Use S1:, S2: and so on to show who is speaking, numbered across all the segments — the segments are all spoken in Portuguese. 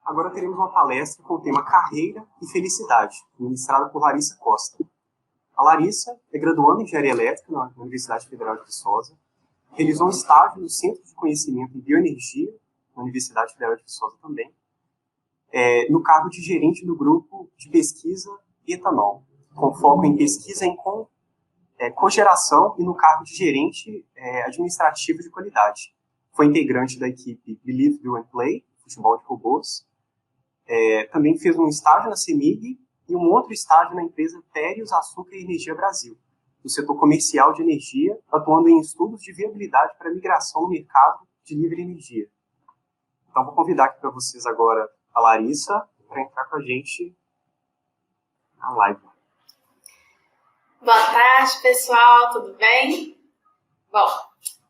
S1: Agora teremos uma palestra com o tema Carreira e Felicidade, ministrada por Larissa Costa. A Larissa é graduanda em Engenharia Elétrica na Universidade Federal de Viçosa, realizou um estágio no Centro de Conhecimento em Bioenergia, na Universidade Federal de Viçosa também, no cargo de gerente do grupo de pesquisa etanol, com foco em pesquisa em cogeração e no cargo de gerente administrativo de qualidade. Foi integrante da equipe Believe, Do and Play, futebol de robôs. Também fez um estágio na CEMIG e um outro estágio na empresa Térios Açúcar e Energia Brasil, no setor comercial de energia, atuando em estudos de viabilidade para migração no mercado de livre energia. Então, vou convidar aqui para vocês agora a Larissa para entrar com a gente na live.
S2: Boa tarde, pessoal, tudo bem? Bom,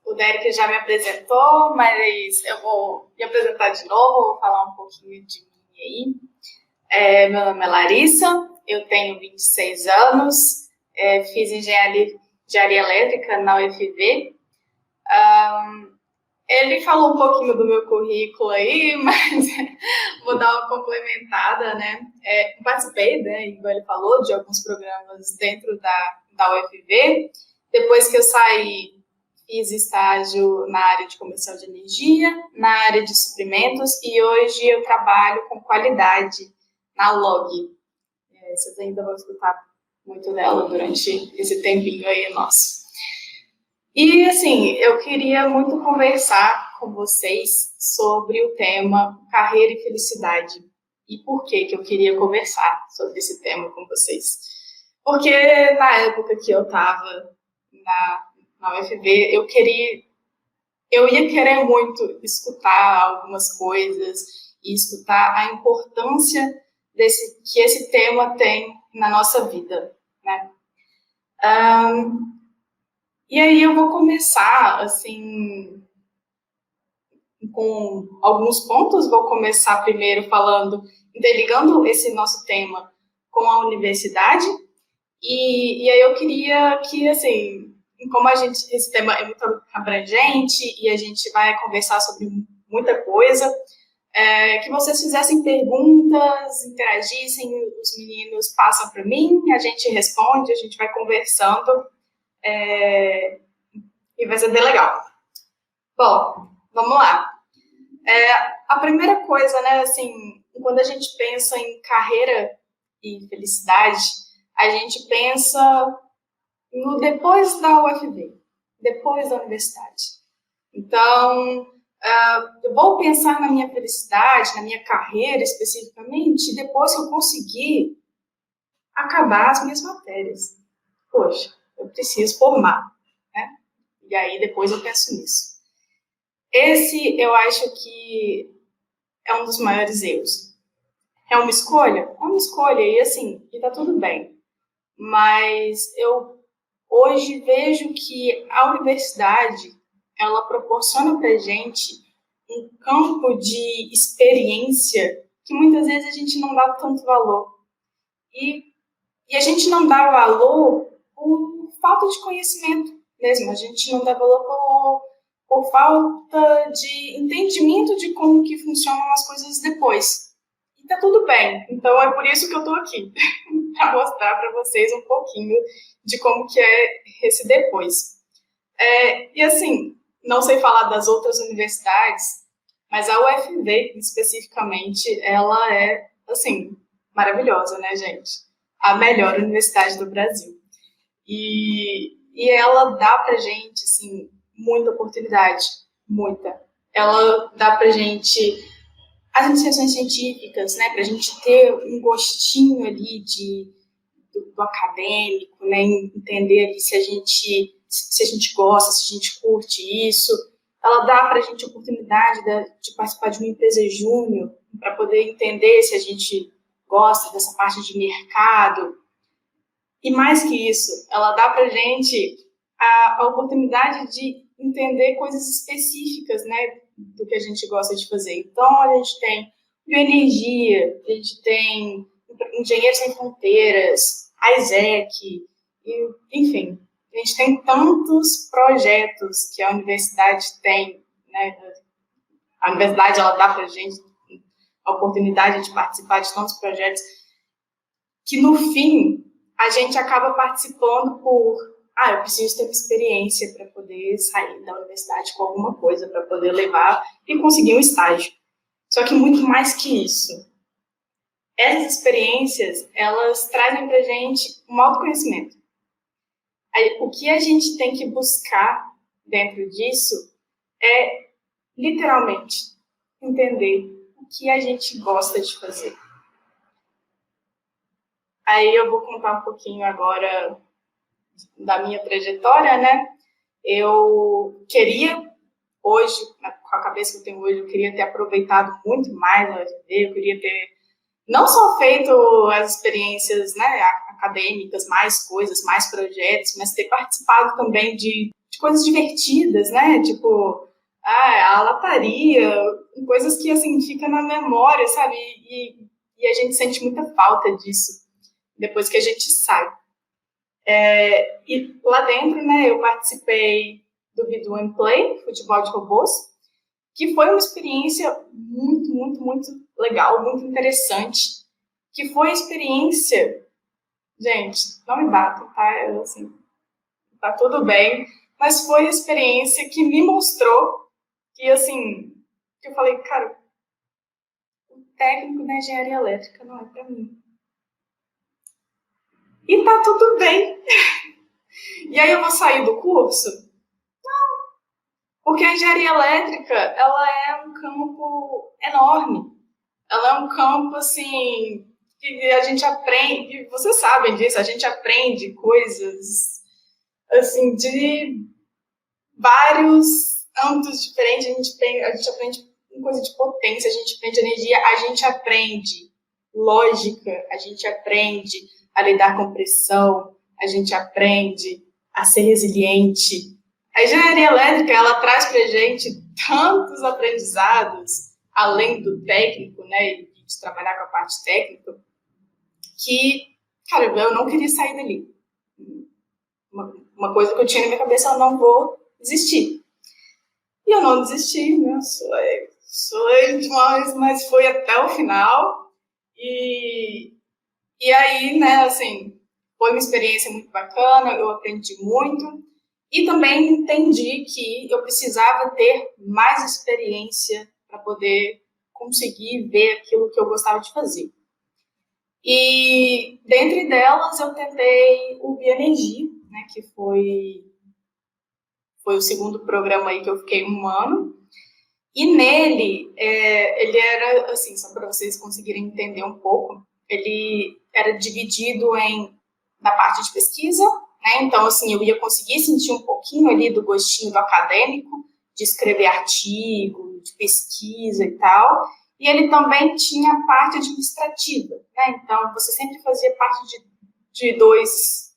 S2: o Derek já me apresentou, mas eu vou me apresentar de novo, vou falar um pouquinho de mim aí. Meu nome é Larissa, eu tenho 26 anos, fiz engenharia elétrica na UFV. Ele falou um pouquinho do meu currículo aí, mas vou dar uma complementada, né? Participei, né, igual ele falou, de alguns programas dentro da UFV. Depois que eu saí, fiz estágio na área de comercial de energia, na área de suprimentos, e hoje eu trabalho com qualidade na LOG. Vocês ainda vão escutar muito dela durante esse tempinho aí nosso. E, assim, eu queria muito conversar com vocês sobre o tema carreira e felicidade. E por que eu queria conversar sobre esse tema com vocês? Porque na época que eu estava na UFV, eu ia querer muito escutar algumas coisas e escutar a importância que esse tema tem na nossa vida, né? E aí eu vou começar, assim, com alguns pontos. Vou começar primeiro interligando esse nosso tema com a universidade. E aí eu queria que, assim, como esse tema é muito abrangente e a gente vai conversar sobre muita coisa, que vocês fizessem perguntas, interagissem, os meninos passam para mim, a gente responde, a gente vai conversando. E vai ser bem legal. Bom, vamos lá. A primeira coisa, né, assim, quando a gente pensa em carreira e felicidade, a gente pensa no depois da UFV, depois da universidade. Então, eu vou pensar na minha felicidade, na minha carreira especificamente, depois que eu conseguir acabar as minhas matérias. Poxa, eu preciso formar, né? E aí depois eu penso nisso. Esse eu acho que é um dos maiores erros. É uma escolha? É uma escolha, e assim, e tá tudo bem. Mas eu hoje vejo que a universidade, ela proporciona pra gente um campo de experiência que muitas vezes a gente não dá tanto valor. E a gente não dá valor por falta de conhecimento mesmo. A gente não dá valor por falta de entendimento de como que funcionam as coisas depois. E tá tudo bem. Então é por isso que eu tô aqui, para mostrar para vocês um pouquinho de como que é esse depois. E assim, não sei falar das outras universidades, mas a UFV, especificamente, ela é, assim, maravilhosa, né, gente? A melhor universidade do Brasil. E ela dá pra gente, assim, muita oportunidade, muita. Ela dá pra gente as iniciações científicas, né, pra gente ter um gostinho ali do acadêmico, né, entender ali se a gente gosta, se a gente curte isso. Ela dá pra gente a oportunidade de participar de uma empresa júnior, para poder entender se a gente gosta dessa parte de mercado. E mais que isso, ela dá pra gente a oportunidade de entender coisas específicas, né, do que a gente gosta de fazer. Então, a gente tem bioenergia, a gente tem Engenheiros Sem Fronteiras, a ISEC, enfim, a gente tem tantos projetos que a universidade tem, né, a universidade, ela dá pra gente a oportunidade de participar de tantos projetos, que no fim a gente acaba participando eu preciso ter uma experiência para poder sair da universidade com alguma coisa, para poder levar e conseguir um estágio. Só que muito mais que isso. Essas experiências, elas trazem para a gente um autoconhecimento. O que a gente tem que buscar dentro disso é, literalmente, entender o que a gente gosta de fazer. Aí eu vou contar um pouquinho agora da minha trajetória, né? Eu queria, hoje, com a cabeça que eu tenho hoje, eu queria ter aproveitado muito mais a UFV, eu queria ter não só feito as experiências, né, acadêmicas, mais coisas, mais projetos, mas ter participado também de coisas divertidas, né? Tipo, a lataria, coisas que, assim, ficam na memória, sabe? E a gente sente muita falta disso depois que a gente sai. E lá dentro, né, eu participei do We Do and Play, futebol de robôs, que foi uma experiência muito, muito, muito legal, muito interessante, que foi a experiência... Gente, não me batam, tá? Assim, tá tudo bem, mas foi a experiência que me mostrou que, assim, que eu falei, cara, o técnico da engenharia elétrica não é pra mim. E tá tudo bem. E aí eu vou sair do curso? Não, porque a engenharia elétrica, ela é um campo enorme. Ela é um campo, assim, que a gente aprende, vocês sabem disso, a gente aprende coisas, assim, de vários âmbitos diferentes, a gente aprende coisa de potência, a gente aprende energia, a gente aprende lógica, a gente aprende a lidar com pressão, a gente aprende a ser resiliente. A engenharia elétrica, ela traz pra gente tantos aprendizados, além do técnico, né, e de trabalhar com a parte técnica, que, cara, eu não queria sair dali. Uma coisa que eu tinha na minha cabeça, eu não vou desistir. E eu não desisti, né? Suei demais, mas foi até o final. E aí, né, assim, foi uma experiência muito bacana, eu aprendi muito. E também entendi que eu precisava ter mais experiência para poder conseguir ver aquilo que eu gostava de fazer. E, dentre delas, eu tentei o Bioenergia, né, que foi o segundo programa aí que eu fiquei 1 ano. E nele, ele era, assim, só para vocês conseguirem entender um pouco, ele era dividido na parte de pesquisa, né? Então, assim, eu ia conseguir sentir um pouquinho ali do gostinho do acadêmico, de escrever artigo, de pesquisa e tal. E ele também tinha a parte administrativa, né? Então, você sempre fazia parte de dois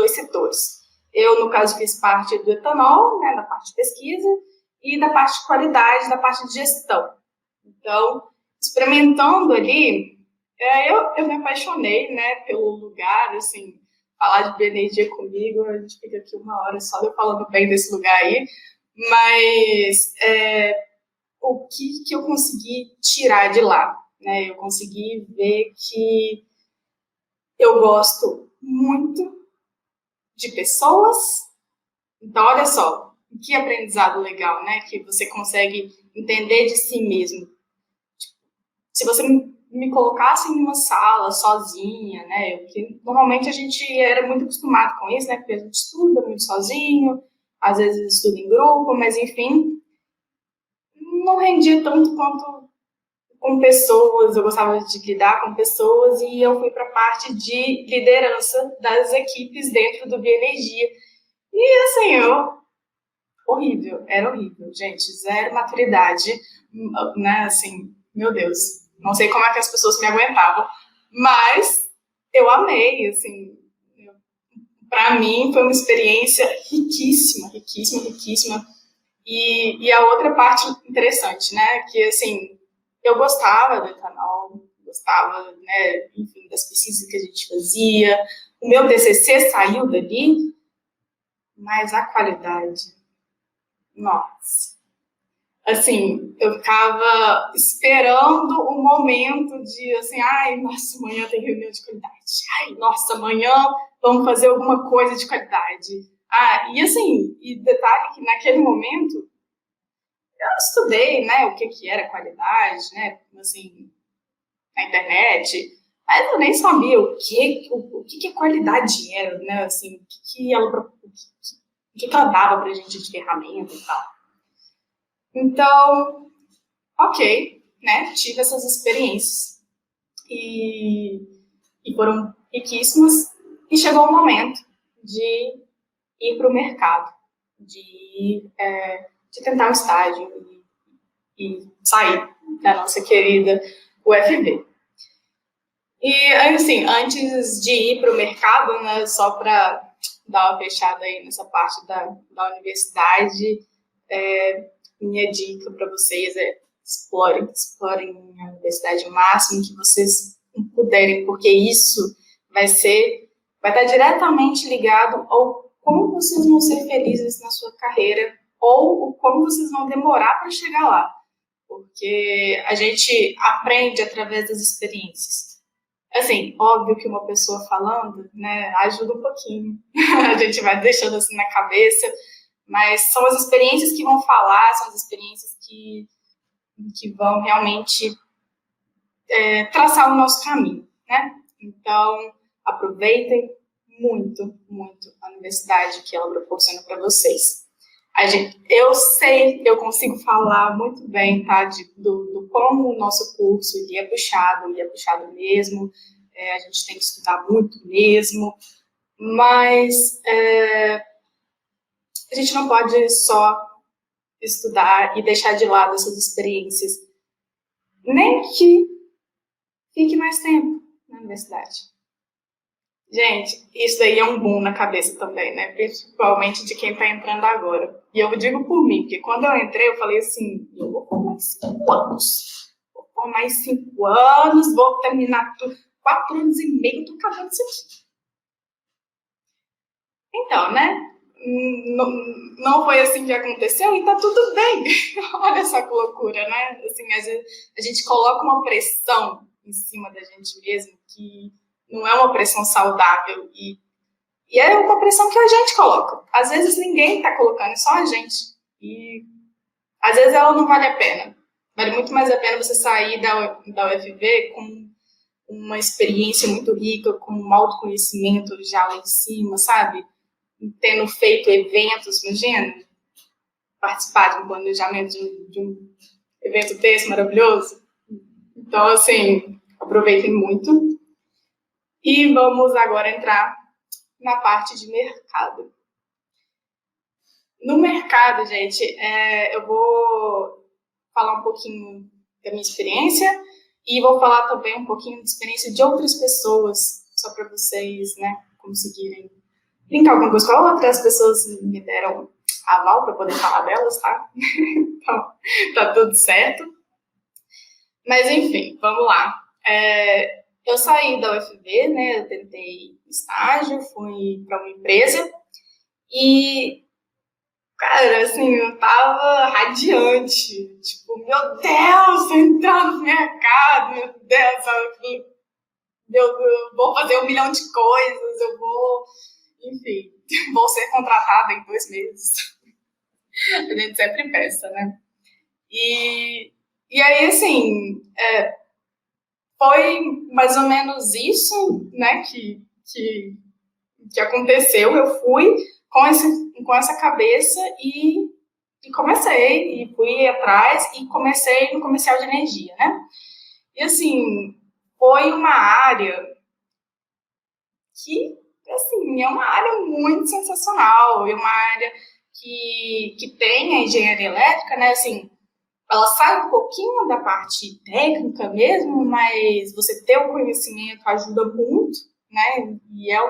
S2: setores. Eu, no caso, fiz parte do etanol, né, da parte de pesquisa, e da parte de qualidade, da parte de gestão. Então, experimentando ali, eu me apaixonei, né, pelo lugar, assim, falar de bioenergia comigo, a gente fica aqui 1 hora só eu falando bem desse lugar aí, mas o que eu consegui tirar de lá, né, eu consegui ver que eu gosto muito de pessoas. Então, olha só, que aprendizado legal, né? Que você consegue entender de si mesmo. Se você me colocasse em uma sala sozinha, né? Porque normalmente a gente era muito acostumado com isso, né? Porque a gente estuda muito sozinho, às vezes estuda em grupo, mas enfim, não rendia tanto quanto com pessoas. Eu gostava de lidar com pessoas e eu fui para a parte de liderança das equipes dentro do Bioenergia. E assim, era horrível, gente, zero maturidade, né, assim, meu Deus, não sei como é que as pessoas me aguentavam, mas eu amei, assim, para mim foi uma experiência riquíssima, riquíssima, riquíssima, e a outra parte interessante, né, que, assim, eu gostava do etanol, gostava, né, enfim, das pesquisas que a gente fazia, o meu TCC saiu dali, mas a qualidade... Nossa. assim, eu ficava esperando o momento de, assim, ai, nossa, amanhã tem reunião de qualidade. Ai, nossa, amanhã vamos fazer alguma coisa de qualidade. Ah, e assim, e detalhe que naquele momento eu estudei, né, o que era qualidade, né, assim, na internet, mas eu nem sabia o que a qualidade era, né, assim, o que ela dava pra gente de ferramenta e tal. Então, ok, né, tive essas experiências e foram riquíssimas e chegou o momento de ir para o mercado, de tentar um estágio e sair da nossa querida UFV. E, assim, antes de ir para o mercado, né, só para dar uma fechada aí nessa parte da universidade, minha dica para vocês é explorem a universidade o máximo que vocês puderem, porque isso vai estar diretamente ligado ao como vocês vão ser felizes na sua carreira ou como vocês vão demorar para chegar lá, porque a gente aprende através das experiências. Assim, óbvio que uma pessoa falando, né, ajuda um pouquinho, a gente vai deixando assim na cabeça, mas são as experiências que vão falar, são as experiências que vão realmente traçar o nosso caminho, né? Então, aproveitem muito, muito a universidade que ela proporciona para vocês. Eu sei, eu consigo falar muito bem, tá, do como o nosso curso é puxado mesmo, a gente tem que estudar muito mesmo, mas a gente não pode só estudar e deixar de lado essas experiências, nem que fique mais tempo na universidade. Gente, isso daí é um boom na cabeça também, né? Principalmente de quem está entrando agora. E eu digo por mim, porque quando eu entrei, eu falei assim, eu vou por mais 5 anos. Vou por mais 5 anos, vou terminar 4 anos e meio, tô acabando isso aqui. Então, né? Não foi assim que aconteceu e tá tudo bem. Olha só que loucura, né? Assim, a gente coloca uma pressão em cima da gente mesmo que não é uma pressão saudável e é uma pressão que a gente coloca. Às vezes ninguém tá colocando, é só a gente. E às vezes ela não vale a pena. Vale muito mais a pena você sair da UFV com uma experiência muito rica, com um autoconhecimento já lá em cima, sabe? Tendo feito eventos, imagina, participar de um planejamento de um evento desse maravilhoso. Então, assim, aproveitem muito. E vamos agora entrar na parte de mercado. No mercado, gente, eu vou falar um pouquinho da minha experiência e vou falar também um pouquinho da experiência de outras pessoas, só para vocês, né, conseguirem linkar alguma coisa com a outra. As pessoas me deram aval para poder falar delas, tá? Então, tá tudo certo. Mas, enfim, vamos lá. Eu saí da UFV, né? Eu tentei estágio, fui para uma empresa e, cara, assim, eu tava radiante. Tipo, meu Deus, tô entrando no mercado, meu Deus, eu vou fazer 1 milhão de coisas, eu vou, enfim, vou ser contratada em 2 meses. A gente sempre pensa, né? E aí, assim, foi mais ou menos isso, né, que aconteceu. Eu fui com essa cabeça e comecei, e fui atrás e comecei no comercial de energia, né? E, assim, foi uma área que, assim, é uma área muito sensacional, é uma área que tem a engenharia elétrica, né, assim, ela sai um pouquinho da parte técnica mesmo, mas você ter o conhecimento ajuda muito, né, e é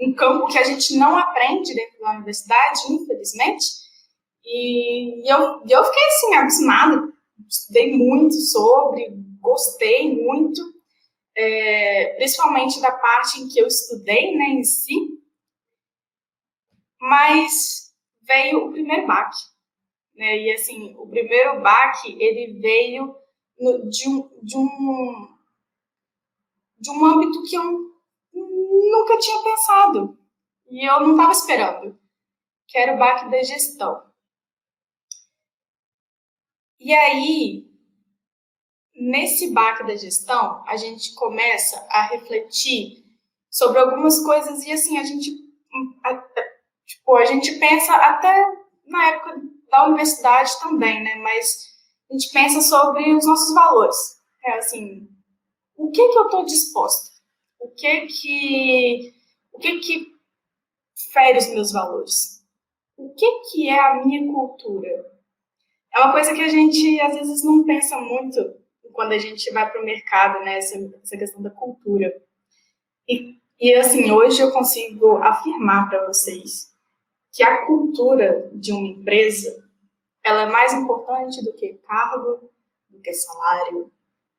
S2: um campo que a gente não aprende dentro da universidade, infelizmente, e eu fiquei, assim, abismada, estudei muito sobre, gostei muito, principalmente da parte em que eu estudei, né, em si, mas veio o primeiro baque, né? E assim, o primeiro baque, ele veio de um âmbito que eu nunca tinha pensado. E eu não estava esperando, que era o baque da gestão. E aí, nesse baque da gestão, a gente começa a refletir sobre algumas coisas e assim, a gente pensa até na época da universidade também, né? Mas a gente pensa sobre os nossos valores. É assim, o que eu estou disposta? O que fere os meus valores? O que é a minha cultura? É uma coisa que a gente, às vezes, não pensa muito quando a gente vai para o mercado, né? Essa questão da cultura. E, assim, hoje eu consigo afirmar para vocês que a cultura de uma empresa, ela é mais importante do que cargo, do que salário,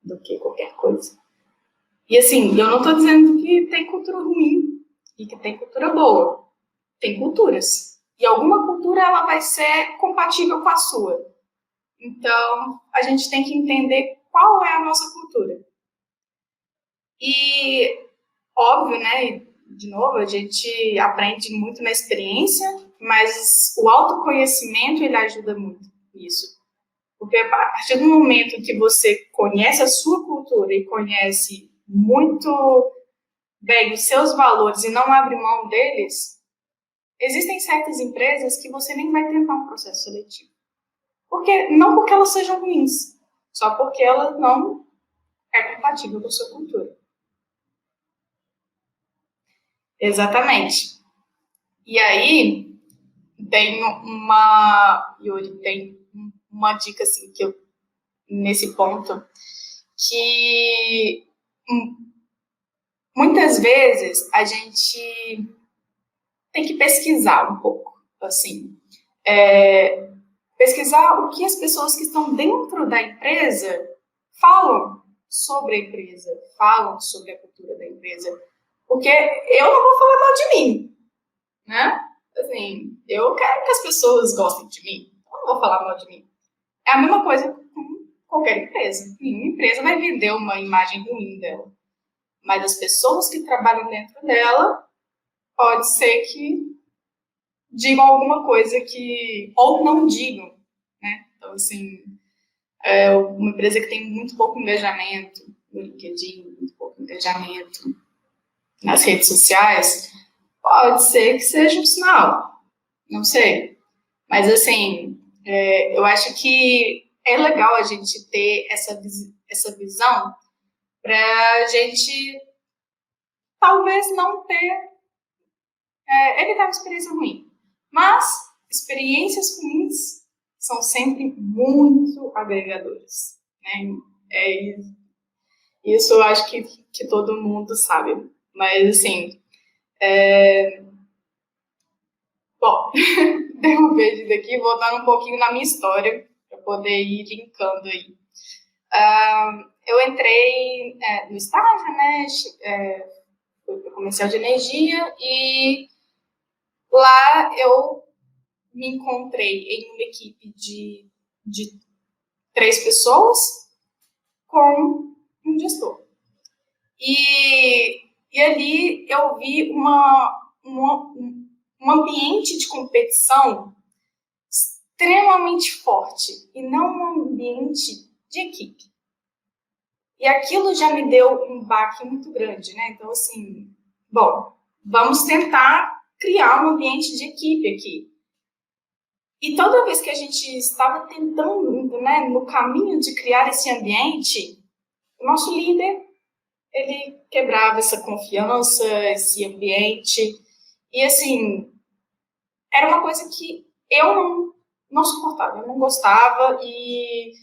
S2: do que qualquer coisa. E, assim, eu não estou dizendo que tem cultura ruim e que tem cultura boa. Tem culturas. E alguma cultura, ela vai ser compatível com a sua. Então, a gente tem que entender qual é a nossa cultura. E, óbvio, né, de novo, a gente aprende muito na experiência, mas o autoconhecimento, ele ajuda muito nisso. Porque a partir do momento que você conhece a sua cultura e conhece muito bem os seus valores e não abre mão deles, existem certas empresas que você nem vai tentar um processo seletivo. Não porque elas sejam ruins, só porque ela não é compatível com a sua cultura. Exatamente. E aí, Yuri, tem uma dica assim, nesse ponto, que muitas vezes a gente tem que pesquisar um pouco, assim, pesquisar o que as pessoas que estão dentro da empresa falam sobre a empresa, falam sobre a cultura da empresa. Porque eu não vou falar mal de mim, né? Assim, eu quero que as pessoas gostem de mim, eu não vou falar mal de mim. É a mesma coisa com qualquer empresa. Nenhuma empresa vai vender uma imagem ruim dela. Mas as pessoas que trabalham dentro dela, pode ser que digam alguma coisa ou não digam, né? Então, assim, uma empresa que tem muito pouco engajamento no LinkedIn, muito pouco engajamento nas redes sociais, pode ser que seja um sinal, não sei. Mas, assim, eu acho que é legal a gente ter essa visão para a gente talvez não evitar uma experiência ruim. Mas experiências ruins são sempre muito agregadoras, né? Isso eu acho que todo mundo sabe. Mas, assim, bom, derrubei daqui, voltando um pouquinho na minha história, para poder ir linkando aí. Eu entrei no estágio, né? Fui para o comercial de energia e lá eu me encontrei em uma equipe de 3 pessoas com um gestor. E ali eu vi um ambiente de competição extremamente forte e não um ambiente de equipe. E aquilo já me deu um baque muito grande, né? Então, assim, bom, vamos tentar criar um ambiente de equipe aqui. E toda vez que a gente estava tentando, né, no caminho de criar esse ambiente, o nosso líder, ele quebrava essa confiança, esse ambiente. E, assim, era uma coisa que eu não suportava, eu não gostava e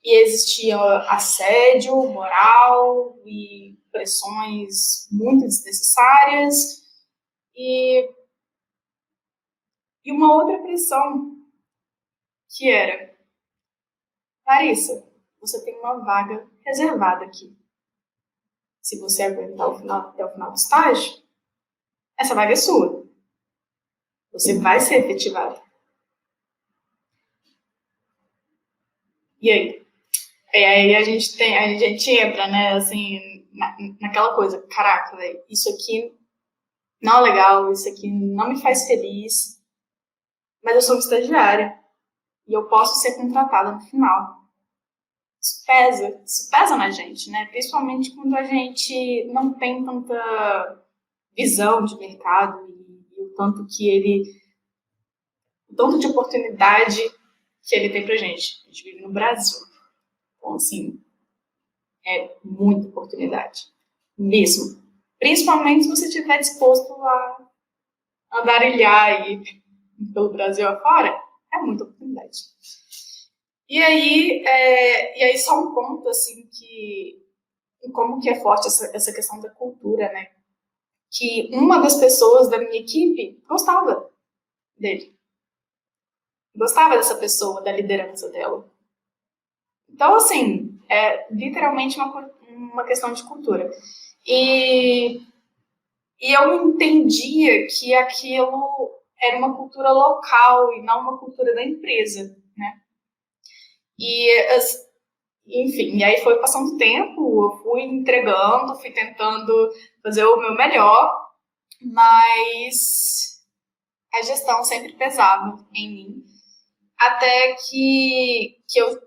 S2: existia assédio moral e pressões muito desnecessárias. E uma outra pressão que era: Larissa, você tem uma vaga reservada aqui. Se você aguentar até o final do estágio, essa vaga é sua. Você vai ser efetivada. E aí? E aí a gente entra, né, assim, naquela coisa, caraca, velho, isso aqui não é legal, isso aqui não me faz feliz, mas eu sou uma estagiária e eu posso ser contratada no final. Isso pesa na gente, né? Principalmente quando a gente não tem tanta visão de mercado e o tanto de oportunidade que ele tem pra gente. A gente vive no Brasil. Então, assim, é muita oportunidade. Mesmo. Principalmente se você estiver disposto a andarilhar aí pelo Brasil afora, é muita oportunidade. E aí só um ponto, assim, como que é forte essa questão da cultura, né? Que uma das pessoas da minha equipe gostava dele. Gostava dessa pessoa, da liderança dela. Então, assim, é literalmente uma questão de cultura. E eu entendia que aquilo era uma cultura local e não uma cultura da empresa, né? Enfim, e aí foi passando o tempo, eu fui entregando, fui tentando fazer o meu melhor, mas a gestão sempre pesava em mim, até que eu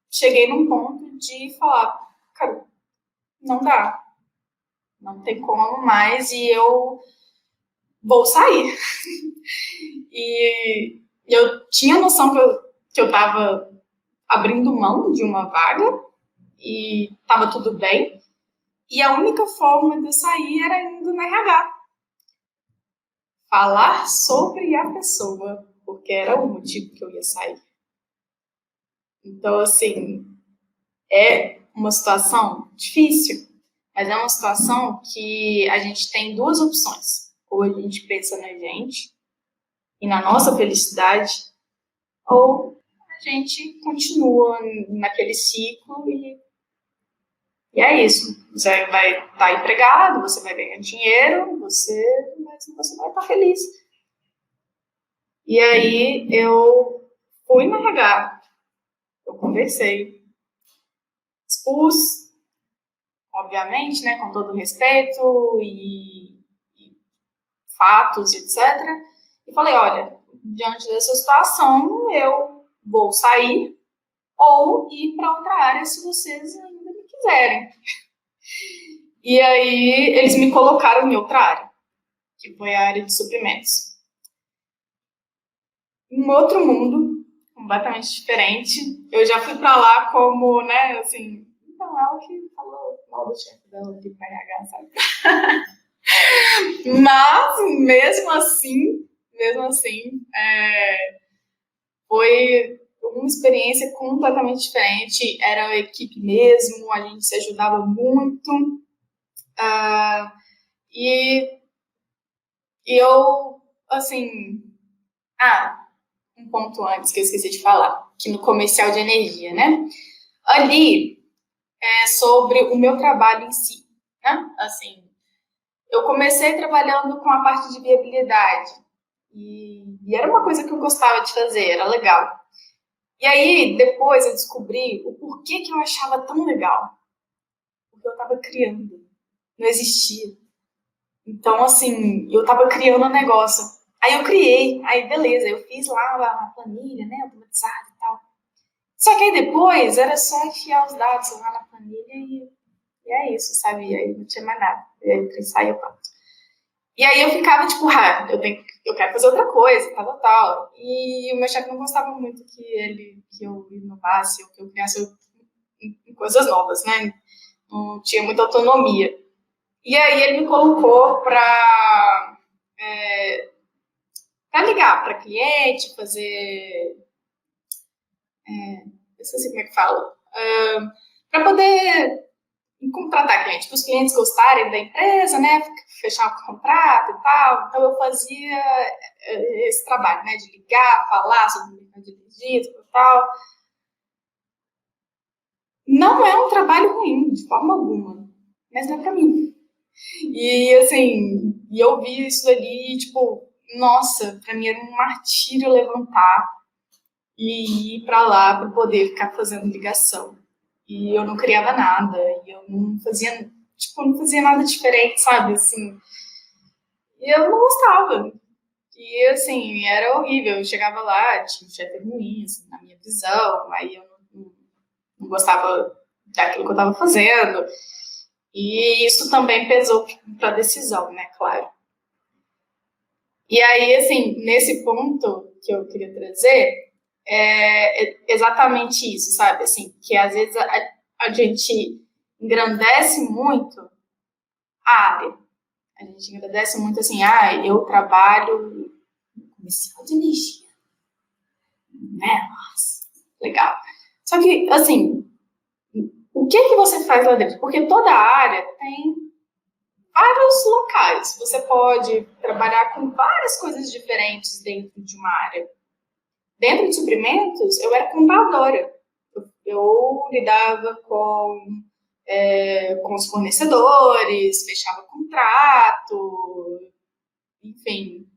S2: cheguei num ponto de falar, cara, não dá, não tem como mais e eu vou sair. E eu tinha noção que eu estava abrindo mão de uma vaga e estava tudo bem. E a única forma de eu sair era indo na RH. Falar sobre a pessoa, porque era o motivo que eu ia sair. Então, assim, é uma situação difícil, mas é uma situação que a gente tem duas opções. Ou a gente pensa na gente e na nossa felicidade, ou a gente continua naquele ciclo e é isso. Você vai estar empregado, você vai ganhar dinheiro, mas você vai estar feliz. E aí eu fui na RH, eu conversei, expus, obviamente, né, com todo respeito e fatos, etc. E falei, olha, diante dessa situação, eu vou sair ou ir para outra área se vocês ainda me quiserem. E aí eles me colocaram em outra área, que foi a área de suprimentos. Um outro mundo, completamente diferente. Eu já fui para lá como, né, assim, então ela que falou mal do chefe dela de RH, sabe? Mas, mesmo assim, foi uma experiência completamente diferente. Era a equipe mesmo, a gente se ajudava muito. E eu, assim... um ponto antes que eu esqueci de falar, que no comercial de energia, né? Ali é sobre o meu trabalho em si, né? Assim, eu comecei trabalhando com a parte de viabilidade e era uma coisa que eu gostava de fazer, era legal. E aí, depois eu descobri o porquê que eu achava tão legal. Porque eu estava criando, não existia. Então, assim, eu estava criando um negócio. Aí eu criei, aí beleza, eu fiz lá a planilha, né, automatizada e tal. Só que aí depois era só enfiar os dados lá na planilha e é isso, sabe? E aí não tinha mais nada. E aí saiu pronto. E aí eu ficava tipo, eu quero fazer outra coisa, tal. E o meu chefe não gostava muito que eu inovasse ou que eu criasse coisas novas, né? Não tinha muita autonomia. E aí ele me colocou para ligar para cliente, fazer... não sei como é que fala. Para poder contratar cliente, para os clientes gostarem da empresa, né? Fechar o contrato e tal. Então eu fazia esse trabalho, né? De ligar, falar sobre o mercado de energia e tal. Não é um trabalho ruim, de forma alguma. Mas não é para mim. E assim, eu vi isso ali, tipo, nossa, pra mim era um martírio levantar, e ir para lá para poder ficar fazendo ligação. E eu não criava nada, e eu não fazia, não fazia nada diferente, sabe, assim. E eu não gostava. E, assim, era horrível. Eu chegava lá, tinha um chefe ruim, assim, na minha visão, aí eu não gostava daquilo que eu estava fazendo. E isso também pesou para a decisão, né, claro. E aí, assim, nesse ponto que eu queria trazer, é exatamente isso, sabe? Assim, que às vezes a gente engrandece muito a área. A gente engrandece muito assim, eu trabalho no comercial de energia. Né? Nossa, legal. Só que, assim, o que você faz lá dentro? Porque toda área tem vários locais. Você pode trabalhar com várias coisas diferentes dentro de uma área. Dentro de suprimentos, eu era contadora. Eu lidava com os fornecedores, fechava contrato, enfim,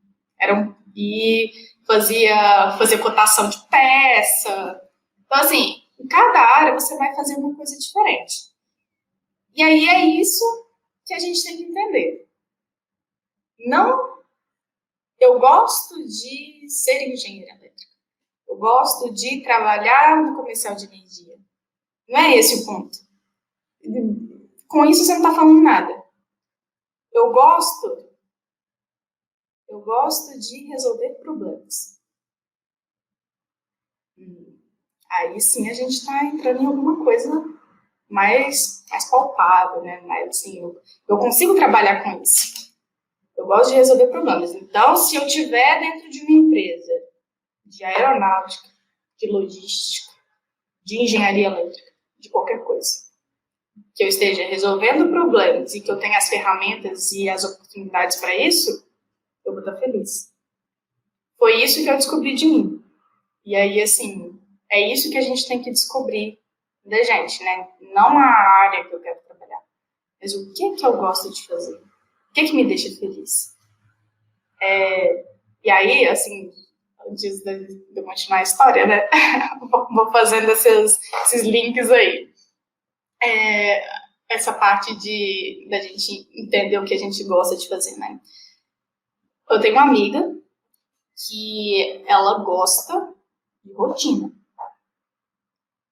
S2: e fazia cotação de peça. Então, assim, em cada área você vai fazer uma coisa diferente. E aí é isso que a gente tem que entender. Não, eu gosto de ser engenheira elétrica. Eu gosto de trabalhar no comercial de energia. Não é esse o ponto. Com isso você não está falando nada. Eu gosto de resolver problemas. Aí sim a gente está entrando em alguma coisa mais palpável, né? Mas, assim, eu consigo trabalhar com isso. Eu gosto de resolver problemas. Então, se eu estiver dentro de uma empresa de aeronáutica, de logística, de engenharia elétrica, de qualquer coisa, que eu esteja resolvendo problemas e que eu tenha as ferramentas e as oportunidades para isso, eu vou estar feliz. Foi isso que eu descobri de mim. E aí, assim, é isso que a gente tem que descobrir da gente, né? Não a área que eu quero trabalhar, mas o que eu gosto de fazer. O que me deixa feliz. E aí, assim, antes de eu continuar a história, né? Vou fazendo esses links aí. Essa parte da gente entender o que a gente gosta de fazer, né? Eu tenho uma amiga que ela gosta de rotina.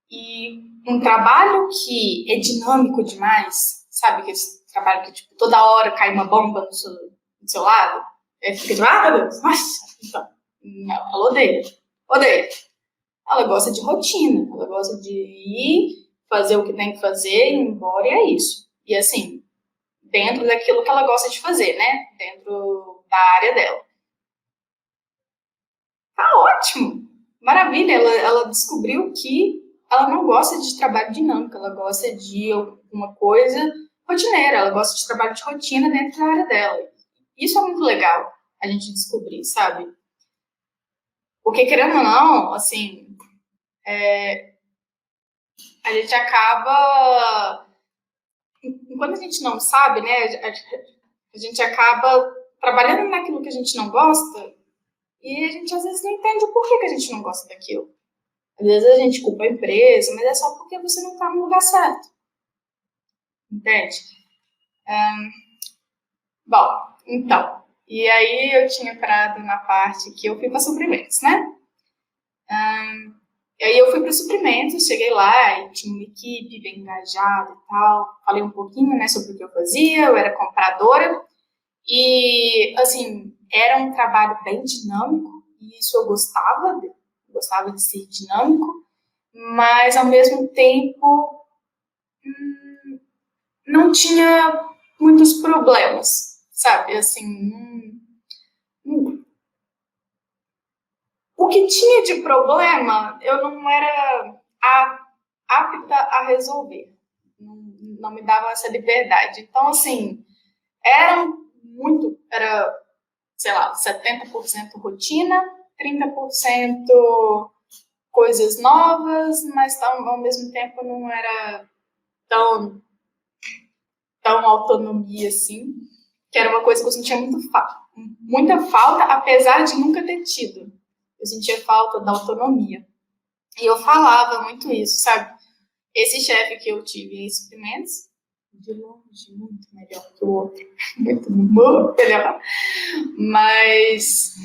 S2: E um trabalho que é dinâmico demais, sabe? Aquele trabalho que, tipo, toda hora cai uma bomba do seu lado. Aí fica tipo, meu Deus, nossa. Então, não, ela odeia. Odeia. Ela gosta de rotina. Ela gosta de ir, fazer o que tem que fazer, ir embora, e é isso. E, assim, dentro daquilo que ela gosta de fazer, né? Dentro da área dela. Tá ótimo. Maravilha. Ela descobriu que ela não gosta de trabalho dinâmico, ela gosta de uma coisa rotineira, ela gosta de trabalho de rotina dentro da área dela. Isso é muito legal a gente descobrir, sabe? Porque, querendo ou não, assim, a gente acaba... Quando a gente não sabe, né, a gente acaba trabalhando naquilo que a gente não gosta e a gente, às vezes, não entende o porquê que a gente não gosta daquilo. Às vezes a gente culpa a empresa, mas é só porque você não está no lugar certo. Entende? Bom, então. E aí eu tinha parado na parte que eu fui para suprimentos, né? E aí eu fui para suprimentos, cheguei lá e tinha uma equipe bem engajada e tal. Falei um pouquinho, né, sobre o que eu fazia, eu era compradora. E, assim, era um trabalho bem dinâmico e isso eu gostava de ser dinâmico, mas ao mesmo tempo não tinha muitos problemas, sabe? Assim, o que tinha de problema eu não era apta a resolver, não me dava essa liberdade. Então, assim, era, sei lá, 70% rotina, 30% coisas novas, mas ao mesmo tempo não era tão autonomia assim, que era uma coisa que eu sentia muita falta, apesar de nunca ter tido. Eu sentia falta da autonomia. E eu falava muito isso, sabe? Esse chefe que eu tive em suprimentos, de longe, muito melhor que o outro. Muito, muito melhor. Mas,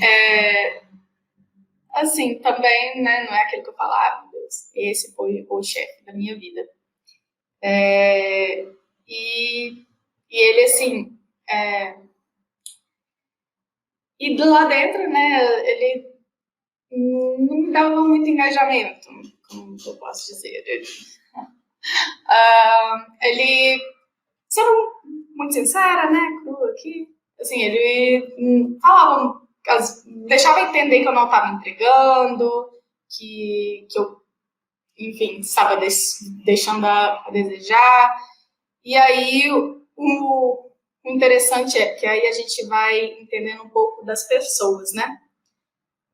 S2: assim, também, né, não é aquilo que eu falava, meu Deus, esse foi o chefe da minha vida. E ele, assim, e do lá dentro, né, ele não me dava muito engajamento, como eu posso dizer. Ele, sendo muito sincera, né, crua aqui, assim, ele falava, deixava entender que eu não estava entregando, que eu, enfim, estava deixando a desejar. E aí, o interessante é que aí a gente vai entendendo um pouco das pessoas, né?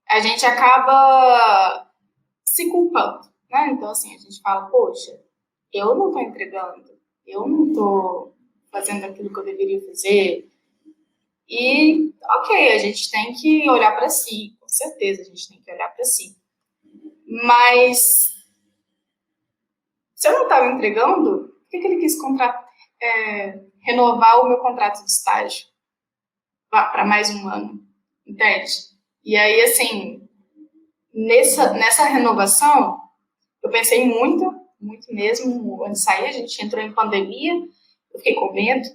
S2: A gente acaba se culpando, né? Então, assim, a gente fala, poxa, eu não estou entregando, eu não estou fazendo aquilo que eu deveria fazer. E, ok, a gente tem que olhar para si, com certeza a gente tem que olhar para si. Mas, se eu não estava entregando, por que ele quis renovar o meu contrato de estágio para mais um ano? Entende? E aí, assim, nessa renovação, eu pensei muito, muito mesmo. Antes de sair, a gente entrou em pandemia, eu fiquei com medo,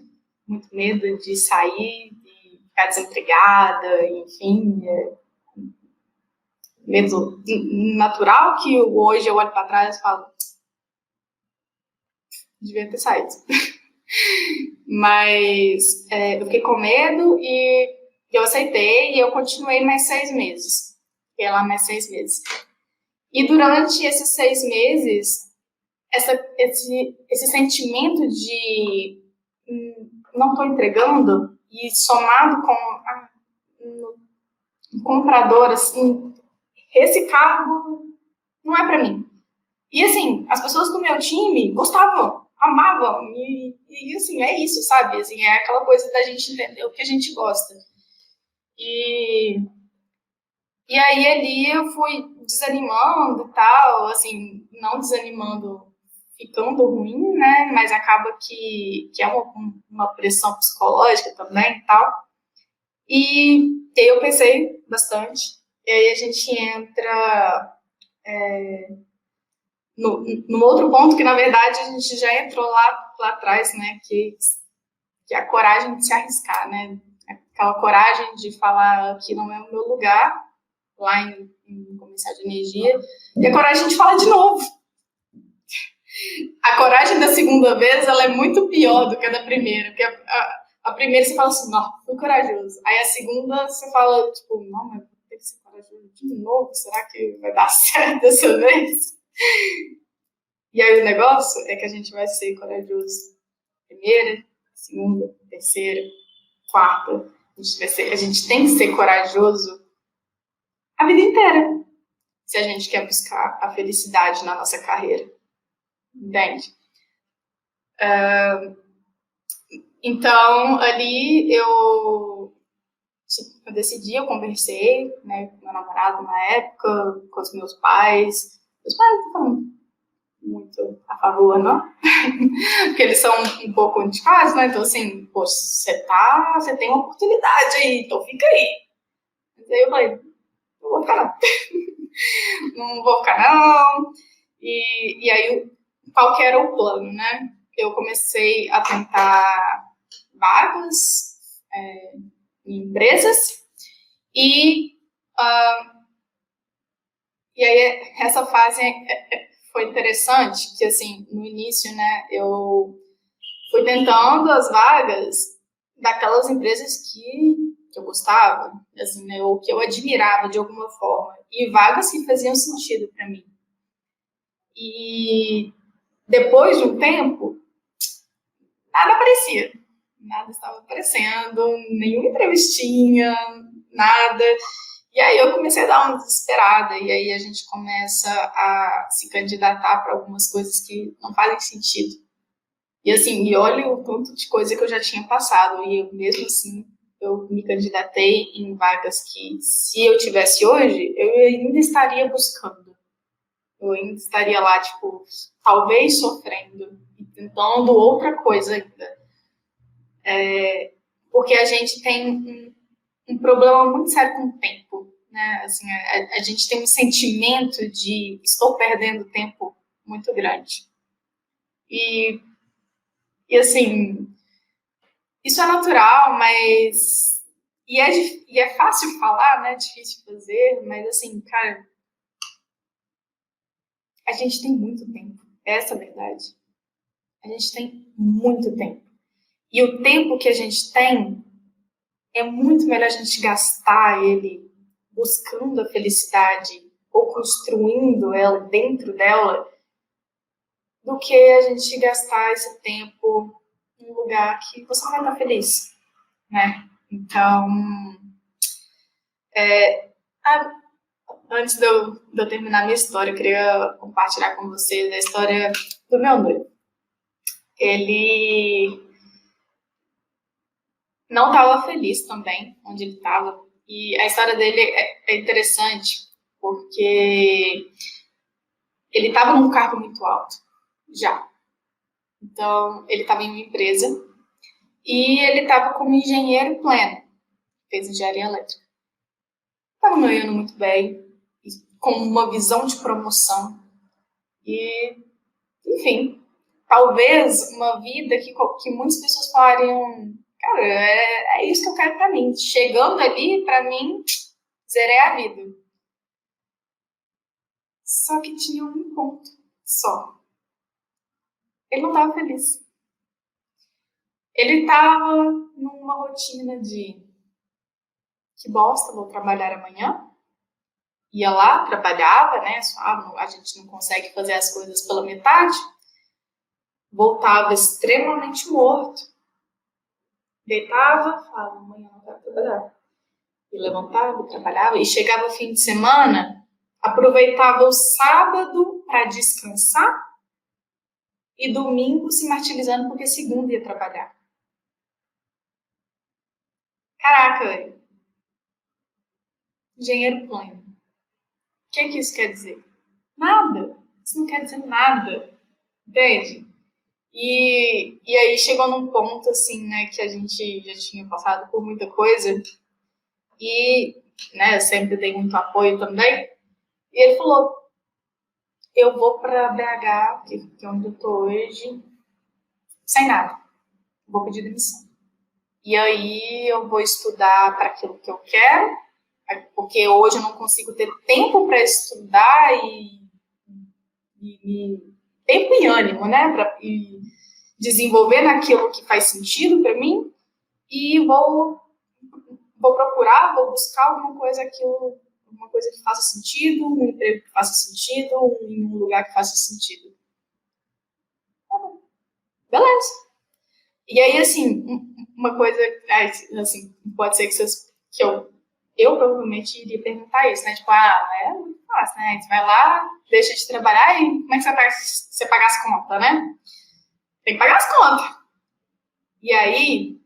S2: muito medo de sair, de ficar desempregada, enfim, medo natural que hoje eu olho para trás e falo, devia ter saído. Mas eu fiquei com medo e eu aceitei e eu continuei mais 6 meses. Fiquei lá mais 6 meses. E durante esses 6 meses, esse sentimento de não estou entregando e somado com um comprador, assim, esse cargo não é para mim. E, assim, as pessoas do meu time gostavam, amavam, e assim, é isso, sabe? Assim, é aquela coisa da gente entender o que a gente gosta. E aí, ali, eu fui desanimando e tal, assim, não desanimando ficando ruim, né? Mas acaba que é uma pressão psicológica também e tal. E aí eu pensei bastante. E aí a gente entra no outro ponto que, na verdade, a gente já entrou lá atrás, né? Que é a coragem de se arriscar, né? Aquela coragem de falar que não é o meu lugar, lá em comercial de energia, e a coragem de falar de novo. A coragem da segunda vez, ela é muito pior do que a da primeira, porque a primeira você fala assim, não, fui corajoso. Aí a segunda você fala, tipo, não, mas vou ter que ser corajoso de novo, será que vai dar certo dessa vez? E aí o negócio é que a gente vai ser corajoso primeira, segunda, terceira, quarta. A gente tem que ser corajoso a vida inteira, se a gente quer buscar a felicidade na nossa carreira. Entende? Então, ali eu decidi, eu conversei, né, com meu namorado na época, com os meus pais. Os pais não estavam muito a favor, não? Porque eles são um pouco antiquados, né? Então, assim, poxa, você tem uma oportunidade aí, então fica aí. Mas aí eu falei, não vou ficar não. Não vou ficar não. E aí, qual que era o plano, né? Eu comecei a tentar vagas em empresas e aí essa fase foi interessante, que assim, no início, né, eu fui tentando as vagas daquelas empresas que eu gostava, assim, né, ou que eu admirava de alguma forma, e vagas que faziam sentido para mim. E depois de um tempo, nada aparecia. Nada estava aparecendo, nenhuma entrevistinha, nada. E aí eu comecei a dar uma desesperada, e aí a gente começa a se candidatar para algumas coisas que não fazem sentido. E assim, e olha o tanto de coisa que eu já tinha passado, e eu, mesmo assim, eu me candidatei em vagas que, se eu tivesse hoje, eu ainda estaria buscando. Eu ainda estaria lá, tipo, talvez sofrendo e tentando outra coisa ainda. Porque a gente tem um problema muito sério com o tempo, né? Assim, a gente tem um sentimento de estou perdendo tempo muito grande. E assim, isso é natural, mas... E é fácil falar, né? Difícil fazer, mas assim, cara, a gente tem muito tempo. Essa é a verdade. A gente tem muito tempo. E o tempo que a gente tem é muito melhor a gente gastar ele buscando a felicidade ou construindo ela dentro dela do que a gente gastar esse tempo em um lugar que você não vai estar feliz, né? Então, antes de eu terminar minha história, eu queria compartilhar com vocês a história do meu noivo. Ele não estava feliz também onde ele estava. E a história dele é interessante porque ele estava num cargo muito alto, já. Então, ele estava em uma empresa e ele estava como engenheiro pleno, fez engenharia elétrica. Estava ganhando muito bem, com uma visão de promoção. E, enfim, talvez uma vida que muitas pessoas falariam, cara, é isso que eu quero pra mim. Chegando ali, pra mim, zerei a vida. Só que tinha um ponto só. Ele não estava feliz. Ele estava numa rotina de que bosta, vou trabalhar amanhã. Ia lá, trabalhava, né? A gente não consegue fazer as coisas pela metade. Voltava extremamente morto. Deitava, falava, amanhã não quero trabalhar. E levantava, trabalhava. E chegava o fim de semana, aproveitava o sábado para descansar e domingo se martirizando porque segunda ia trabalhar. Caraca, velho. Engenheiro pleno. O que isso quer dizer? Nada. Isso não quer dizer nada. Entende? E aí chegou num ponto, assim, né, que a gente já tinha passado por muita coisa e, né, eu sempre dei muito apoio também. E ele falou, eu vou para BH, que é onde eu tô hoje, sem nada. Vou pedir demissão. E aí eu vou estudar para aquilo que eu quero, porque hoje eu não consigo ter tempo para estudar e tempo e ânimo, né, e desenvolver naquilo que faz sentido para mim e vou procurar, vou buscar alguma coisa que faça sentido, um emprego que faça sentido, um lugar que faça sentido. Beleza. E aí, assim, uma coisa, assim, pode ser que eu provavelmente iria perguntar isso, né? Tipo, é muito fácil, né? Você vai lá, deixa de trabalhar e como é que você paga as contas, né? Tem que pagar as contas. E aí,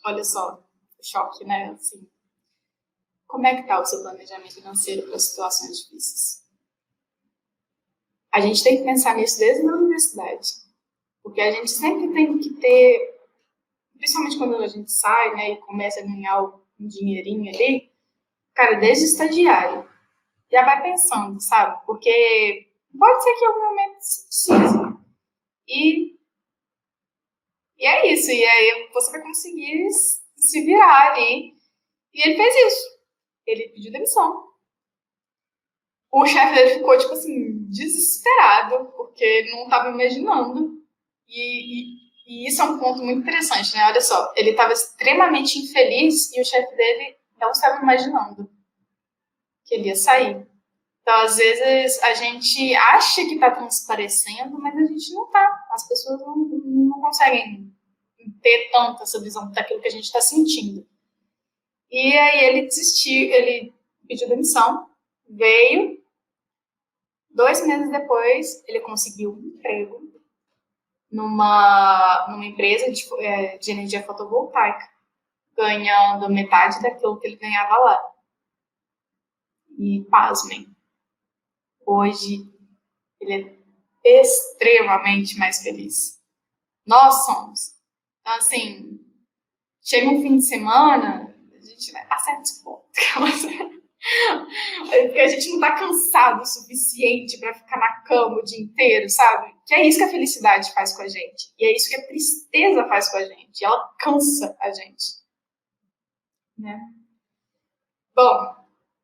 S2: olha só, o choque, né? Assim, como é que tá o seu planejamento financeiro para situações difíceis? A gente tem que pensar nisso desde a universidade. Porque a gente sempre tem que ter, principalmente quando a gente sai, né, e começa a ganhar um dinheirinho ali, cara, desde estagiário, já vai pensando, sabe? Porque pode ser que em algum momento você precise. E é isso. E aí você vai conseguir se virar ali. E ele fez isso. Ele pediu demissão. O chefe dele ficou, tipo assim, desesperado, porque ele não estava imaginando. E isso é um ponto muito interessante, né? Olha só, ele estava extremamente infeliz e o chefe dele não estava imaginando que ele ia sair. Então, às vezes, a gente acha que está transparecendo, mas a gente não está. As pessoas não conseguem ter tanto essa visão daquilo que a gente está sentindo. E aí ele desistiu, ele pediu demissão, veio. 2 meses depois, ele conseguiu um emprego numa empresa de energia fotovoltaica, ganhando metade daquilo que ele ganhava lá. E, pasmem, hoje ele é extremamente mais feliz. Nós somos. Então, assim, chega um fim de semana, a gente vai passar desse ponto. Porque a gente não tá cansado o suficiente para ficar na cama o dia inteiro, sabe? Que é isso que a felicidade faz com a gente. E é isso que a tristeza faz com a gente. Ela cansa a gente. Né? Bom,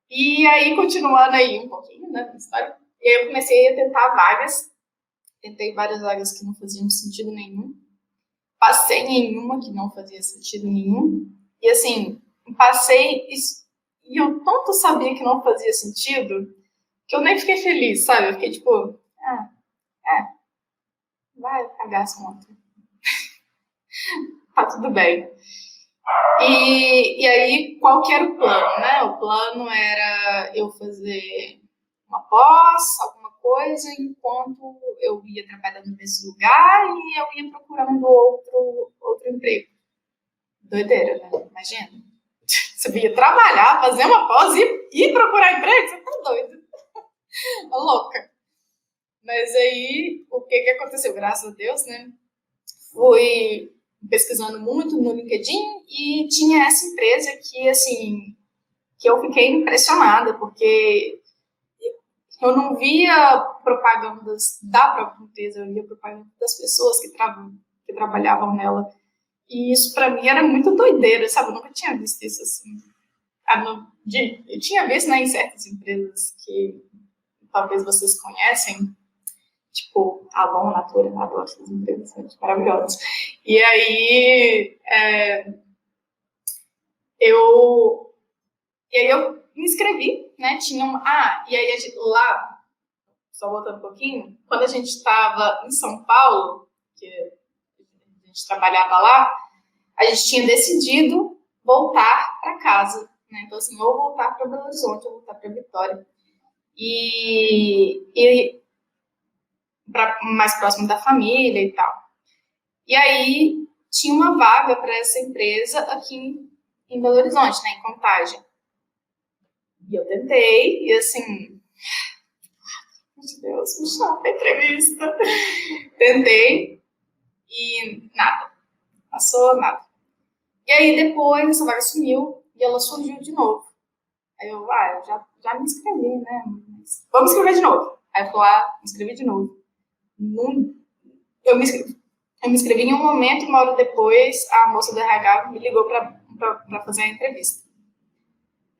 S2: e aí, continuando aí um pouquinho, né, na história, e aí eu comecei a tentar vagas. Tentei várias vagas que não faziam sentido nenhum. Passei em uma que não fazia sentido nenhum. E assim, passei e eu tanto sabia que não fazia sentido que eu nem fiquei feliz, sabe? Eu fiquei tipo, vai pagar as contas. Tá tudo bem. E aí, qual que era o plano, né? O plano era eu fazer uma pós, alguma coisa, enquanto eu ia trabalhando nesse lugar e eu ia procurando outro emprego. Doideira, né? Imagina. Você ia trabalhar, fazer uma pós e procurar emprego? Você tá doido. Tá louca. Mas aí, o que aconteceu? Graças a Deus, né? Fui pesquisando muito no LinkedIn e tinha essa empresa que, assim, que eu fiquei impressionada, porque eu não via propagandas da própria empresa, eu via propaganda das pessoas que trabalhavam nela. E isso, para mim, era muito doideira, sabe? Eu nunca tinha visto isso assim. Eu tinha visto, né, em certas empresas que talvez vocês conhecem, tipo, Avon, Natura, adoro essas empresas, são maravilhosas. E aí, eu me inscrevi, né? E aí lá, só voltando um pouquinho, quando a gente estava em São Paulo, que a gente trabalhava lá, a gente tinha decidido voltar para casa, né? Então, assim, ou voltar para Belo Horizonte, ou voltar para Vitória. E para mais próximo da família e tal. E aí tinha uma vaga para essa empresa aqui em Belo Horizonte, né, em Contagem. E eu tentei, e assim, meu Deus, me chama pra entrevista. Tentei e nada, passou nada. E aí depois essa vaga sumiu e ela surgiu de novo. Aí eu já me inscrevi, né? Mas vamos escrever de novo. Aí eu fui lá, me inscrevi de novo. Eu me inscrevi em um momento, uma hora depois, a moça do RH me ligou para fazer a entrevista.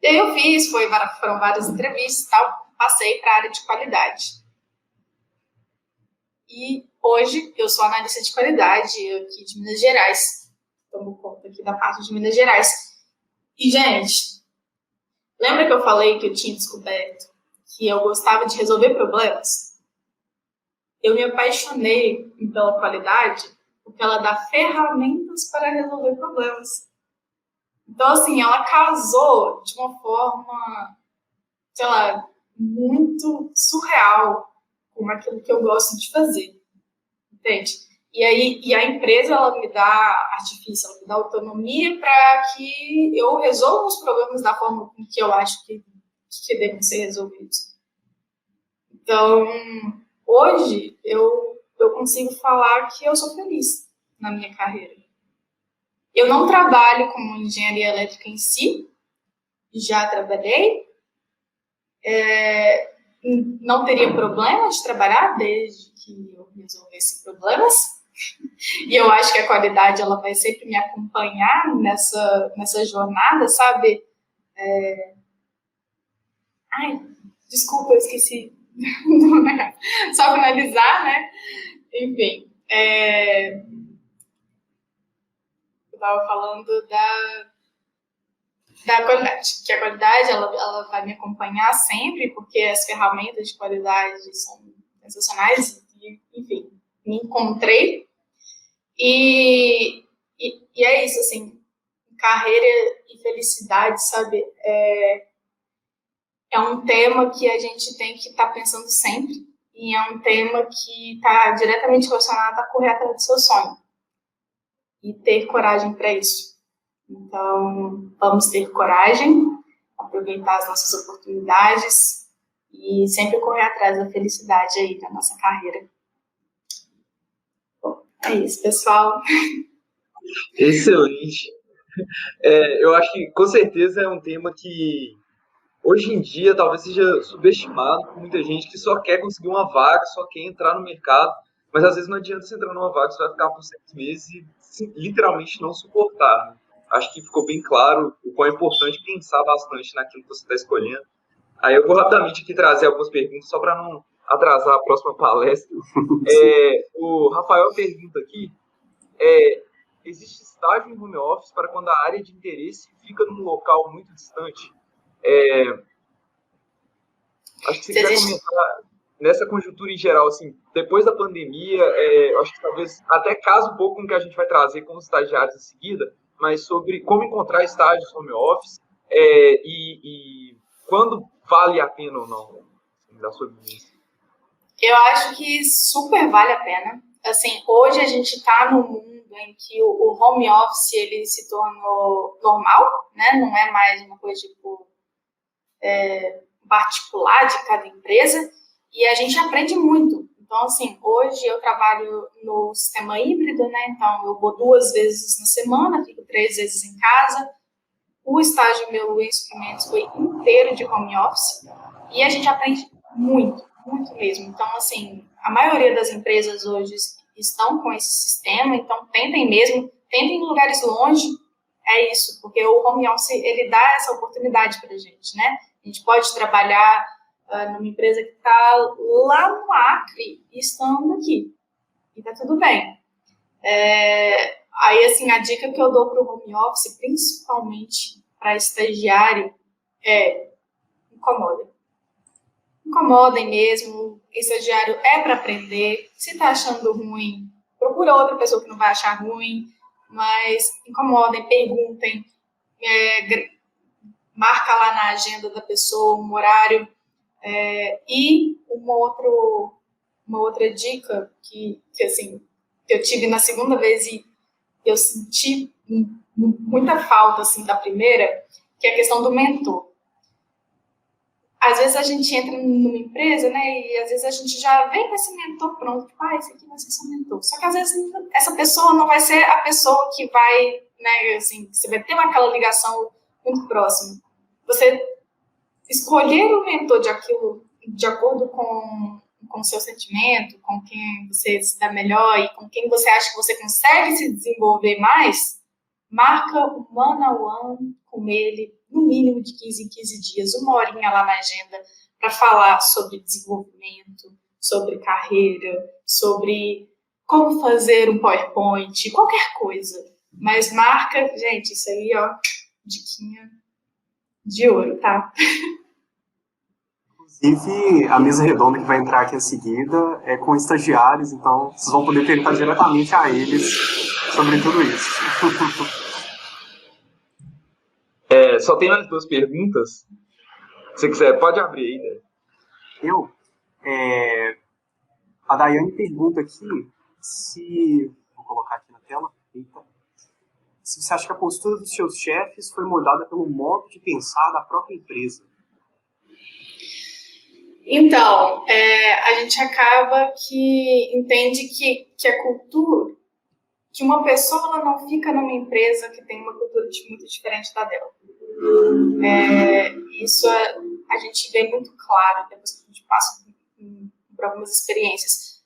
S2: E aí eu fiz, foram várias entrevistas e tal, passei para a área de qualidade. E hoje eu sou analista de qualidade aqui de Minas Gerais. Tomo conta aqui da parte de Minas Gerais. E, gente, lembra que eu falei que eu tinha descoberto que eu gostava de resolver problemas? Eu me apaixonei pela qualidade porque ela dá ferramentas para resolver problemas. Então, assim, ela casou de uma forma, sei lá, muito surreal com aquilo que eu gosto de fazer, entende? E a empresa, ela me dá artifício, ela me dá autonomia para que eu resolva os problemas da forma com que eu acho que devem ser resolvidos. Então, hoje, eu consigo falar que eu sou feliz na minha carreira. Eu não trabalho com engenharia elétrica em si, já trabalhei. Não teria problema de trabalhar desde que eu resolvesse problemas. E eu acho que a qualidade ela vai sempre me acompanhar nessa jornada, sabe? Desculpa, eu esqueci. Só finalizar, né? Enfim, eu estava falando da qualidade, que a qualidade ela vai me acompanhar sempre, porque as ferramentas de qualidade são sensacionais, e, enfim, me encontrei. E é isso, assim, carreira e felicidade, sabe? É um tema que a gente tem que estar pensando sempre, e é um tema que está diretamente relacionado a correr atrás do seu sonho e ter coragem para isso. Então, vamos ter coragem, aproveitar as nossas oportunidades e sempre correr atrás da felicidade aí da nossa carreira. Bom, é isso, pessoal.
S3: Excelente. Eu acho que, com certeza, é um tema que, hoje em dia, talvez seja subestimado por muita gente que só quer conseguir uma vaga, só quer entrar no mercado, mas às vezes não adianta você entrar numa vaga, você vai ficar por 6 meses e literalmente não suportar, né? Acho que ficou bem claro o quão é importante pensar bastante naquilo que você está escolhendo. Aí eu vou rapidamente aqui trazer algumas perguntas, só para não atrasar a próxima palestra. O Rafael pergunta aqui, existe estágio em home office para quando a área de interesse fica num local muito distante? Acho que você quiser comentar nessa conjuntura em geral, assim, depois da pandemia, acho que talvez até casa um pouco com o que a gente vai trazer com os estagiários em seguida, mas sobre como encontrar estágios home office e quando vale a pena ou não, assim, da sua vivência.
S2: Eu acho que super vale a pena. Assim, hoje a gente está num mundo em que o home office ele se tornou normal, né? Não é mais uma coisa tipo particular de cada empresa, e a gente aprende muito. Então, assim, hoje eu trabalho no sistema híbrido, né? Então, eu vou 2 vezes na semana, fico 3 vezes em casa. O estágio meu em suprimentos foi inteiro de home office, e a gente aprende muito, muito mesmo. Então, assim, a maioria das empresas hoje estão com esse sistema, então tentem em lugares longe, é isso, porque o home office, ele dá essa oportunidade para a gente, né? A gente pode trabalhar numa empresa que está lá no Acre e estando aqui, e tá tudo bem. Aí, assim, a dica que eu dou para o home office, principalmente para estagiário, é incomodem. Incomodem mesmo, estagiário é para aprender. Se está achando ruim, procura outra pessoa que não vai achar ruim, mas incomodem, perguntem, marca lá na agenda da pessoa um horário. E uma outra dica que assim, eu tive na segunda vez e eu senti muita falta assim, da primeira, que é a questão do mentor. Às vezes a gente entra numa empresa, né, e às vezes a gente já vem com esse mentor pronto, tipo, esse aqui vai ser seu mentor. Só que às vezes essa pessoa não vai ser a pessoa que vai, né, assim, você vai ter aquela ligação muito próxima. Você escolher o mentor de acordo com o seu sentimento, com quem você se dá melhor e com quem você acha que você consegue se desenvolver mais, marca um one-on-one com ele, no mínimo de 15 em 15 dias, 1 horinha lá na agenda, para falar sobre desenvolvimento, sobre carreira, sobre como fazer um PowerPoint, qualquer coisa. Mas marca, gente, isso aí, ó, diquinha de ouro, tá?
S1: Inclusive, a mesa redonda que vai entrar aqui a seguida é com estagiários, então vocês vão poder perguntar diretamente a eles sobre tudo isso.
S3: Só tem mais 2 perguntas. Se você quiser, pode abrir aí, né?
S1: A Daiane pergunta aqui se... Vou colocar aqui na tela. Eita. Se você acha que a postura dos seus chefes foi moldada pelo modo de pensar da própria empresa.
S2: Então, a gente acaba que entende que a cultura, que uma pessoa ela não fica numa empresa que tem uma cultura muito diferente da dela. Isso a gente vê muito claro depois que a gente passa por algumas experiências.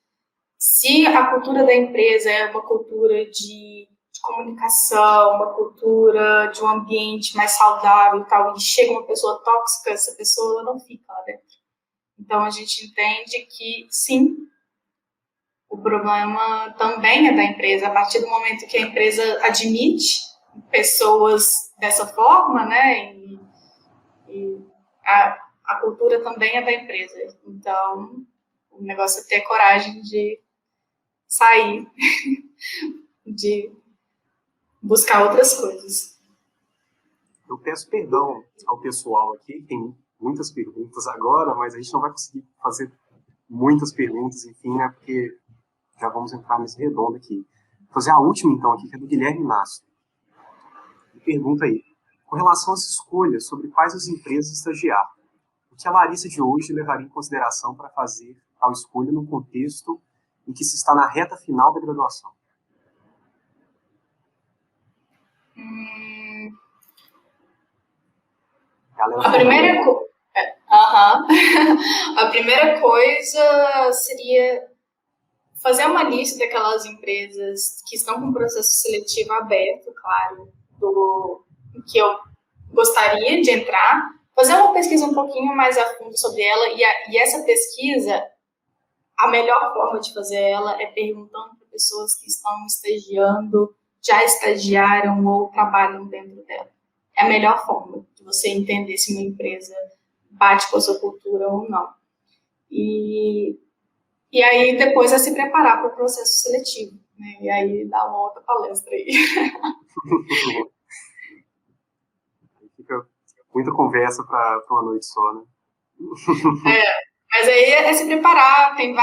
S2: Se a cultura da empresa é uma cultura de comunicação, uma cultura de um ambiente mais saudável e tal, e chega uma pessoa tóxica, essa pessoa não fica lá dentro. Então, a gente entende que, sim, o problema também é da empresa. A partir do momento que a empresa admite pessoas dessa forma, né, e a cultura também é da empresa. Então, o negócio é ter coragem de sair, de buscar outras coisas.
S1: Eu peço perdão ao pessoal aqui, tem muitas perguntas agora, mas a gente não vai conseguir fazer muitas perguntas, enfim, né, porque já vamos entrar nesse redondo aqui. Vou fazer a última, então, aqui, que é do Guilherme Inácio. Ele pergunta aí, com relação às escolhas sobre quais as empresas estagiar, o que a Larissa de hoje levaria em consideração para fazer tal escolha no contexto em que se está na reta final da graduação?
S2: A primeira, a primeira coisa seria fazer uma lista daquelas empresas que estão com o processo seletivo aberto, claro, que eu gostaria de entrar, fazer uma pesquisa um pouquinho mais a fundo sobre ela, e essa pesquisa, a melhor forma de fazer ela é perguntando para pessoas que estão estagiando, já estagiaram ou trabalham dentro dela. É a melhor forma de você entender se uma empresa bate com a sua cultura ou não. E aí depois é se preparar para o processo seletivo, né? E aí dá uma outra palestra aí.
S1: Fica muita conversa para uma noite só, né?
S2: Mas aí é se preparar, tem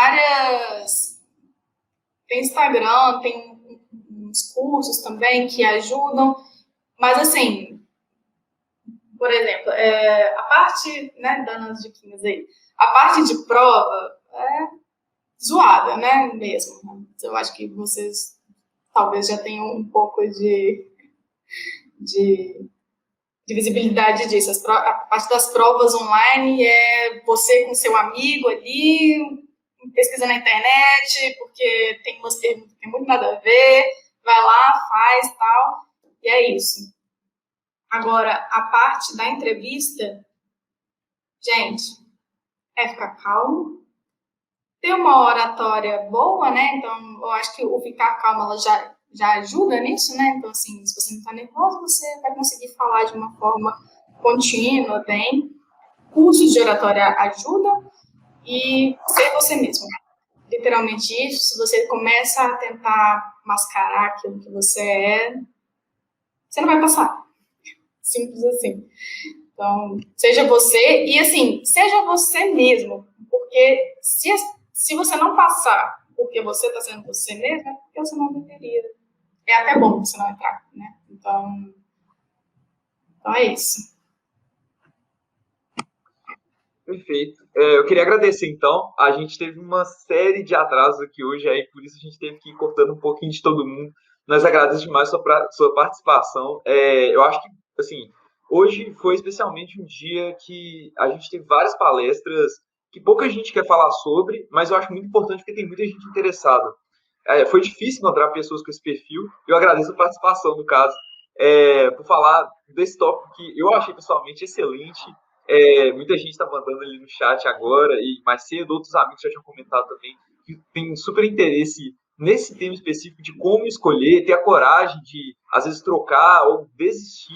S2: Instagram, tem uns cursos também que ajudam, mas assim, por exemplo, a parte, né, dando as diquinhas aí, a parte de prova é zoada, né, mesmo. Eu acho que vocês talvez já tenham um pouco de visibilidade disso. A parte das provas online é você com seu amigo ali, pesquisa na internet, porque tem umas perguntas que tem muito nada a ver, vai lá, faz, tal, e é isso. Agora, a parte da entrevista, gente, é ficar calmo, ter uma oratória boa, né? Então, eu acho que o ficar calmo, ela já ajuda nisso, né? Então, assim, se você não está nervoso, você vai conseguir falar de uma forma contínua, bem. Cursos de oratória ajudam e ser você mesmo. Literalmente isso, se você começa a tentar mascarar aquilo que você é, você não vai passar. Simples assim. Então, seja você, e assim, seja você mesmo, porque se você não passar porque você está sendo você mesmo, é porque você não deveria. É até bom você não entrar, né? Então é isso.
S3: Perfeito. Eu queria agradecer, então. A gente teve uma série de atrasos aqui hoje, aí por isso a gente teve que ir cortando um pouquinho de todo mundo. Nós agradecemos demais sua participação. Eu acho que, assim, hoje foi especialmente um dia que a gente teve várias palestras que pouca gente quer falar sobre, mas eu acho muito importante porque tem muita gente interessada. Foi difícil encontrar pessoas com esse perfil. Eu agradeço a participação, no caso, por falar desse tópico que eu achei pessoalmente excelente. Muita gente está mandando ali no chat agora, e mais cedo outros amigos já tinham comentado também, que tem super interesse nesse tema específico de como escolher, ter a coragem de, às vezes, trocar ou desistir,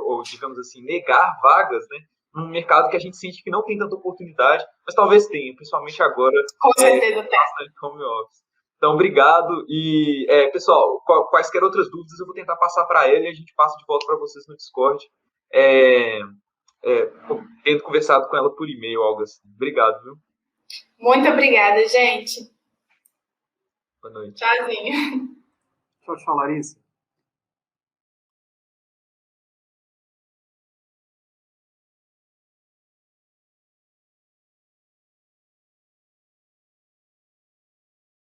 S3: ou, digamos assim, negar vagas, né? Num mercado que a gente sente que não tem tanta oportunidade, mas talvez tenha, principalmente agora.
S2: Com certeza tem.
S3: Home office. Então, obrigado. E, pessoal, quaisquer outras dúvidas eu vou tentar passar para ele e a gente passa de volta para vocês no Discord. Tendo conversado com ela por e-mail, algo assim. Obrigado, viu?
S2: Muito obrigada, gente.
S3: Boa noite.
S2: Tchauzinho.
S1: Tchau, Larissa.